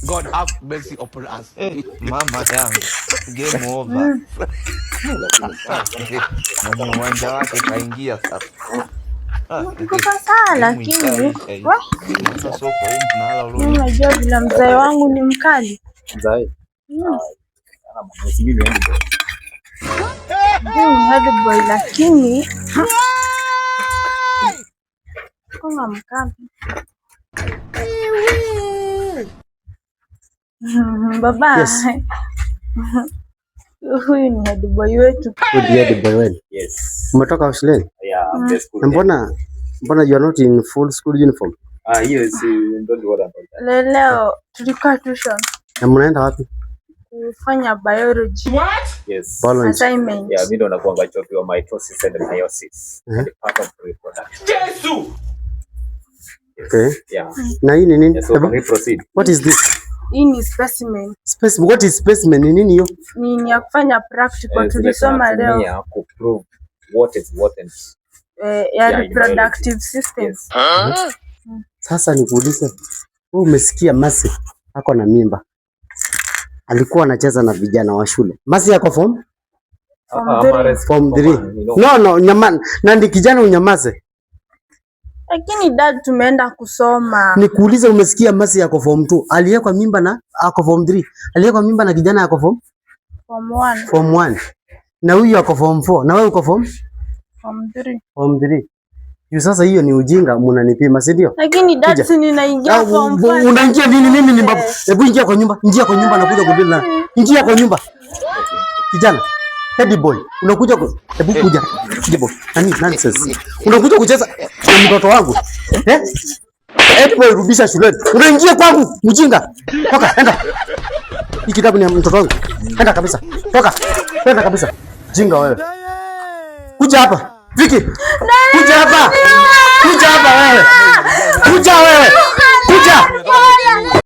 God have mercy upon us. Mama yangu. Game over. Mwenye uwanja wake kaingia sasa. Iko sawa lakini Mbona soko huu mnala uloni? unajua vile mzee wangu ni mkali. Mzee. Head boy lakini kama mkali. Baba. Yes. Huyu ni head boy wetu. Head boy wewe. Yes. Umetoka shuleni? Yeah, the school. Mbona you are not in full school uniform? Yes, don't worry about that. Leo tulikuwa tuition. Na mnaenda wapi? Kufanya biology. What? Yes. Biology. Yeah, Assignment. mimi ndo nakuanga chopi wa mitosis and meiosis. And part of reproduction. Jesus. Okay. Yeah. Na hii ni nini? Yes, so can we proceed? What is this? Hii ni specimen. Specimen. What is specimen? Ni nini hiyo? Ni ya kufanya practical tulisoma leo. Ya ku prove what is what and ya reproductive system. Yes. Sasa nikuulize, wewe umesikia Masi ako na mimba? Alikuwa anacheza na vijana wa shule. Masi yako form 3. No, nyamani. Na ndi kijana unyamaze. Lakini dad tumeenda kusoma. Nikuulize, umesikia Masi yako form 2? Aliyekwa mimba na ako form 3. Aliyekwa mimba na kijana yako form 1. Form 1. Na huyu yako form 4. Na wewe uko form 3. Form 3. Sasa hiyo ni ujinga mnanipima, si ndio? Lakini dad si ninaingia form 4. Unaingia nini? Mimi ni babu. Hebu ingia kwa nyumba. Ingia kwa nyumba na kuja kudila. Ingia kwa nyumba. Kijana. Head boy. Unakuja hebu kuja. Head boy. Nani nonsense. Unakuja kucheza na mtoto wangu. Head boy, rudisha shuleni. Unaingia kwangu, mjinga. Toka, enda. Hii kitabu ni mtoto wangu. Enda kabisa. Toka. Enda kabisa. Jinga wewe. Kuja hapa. Viki. Kuja hapa.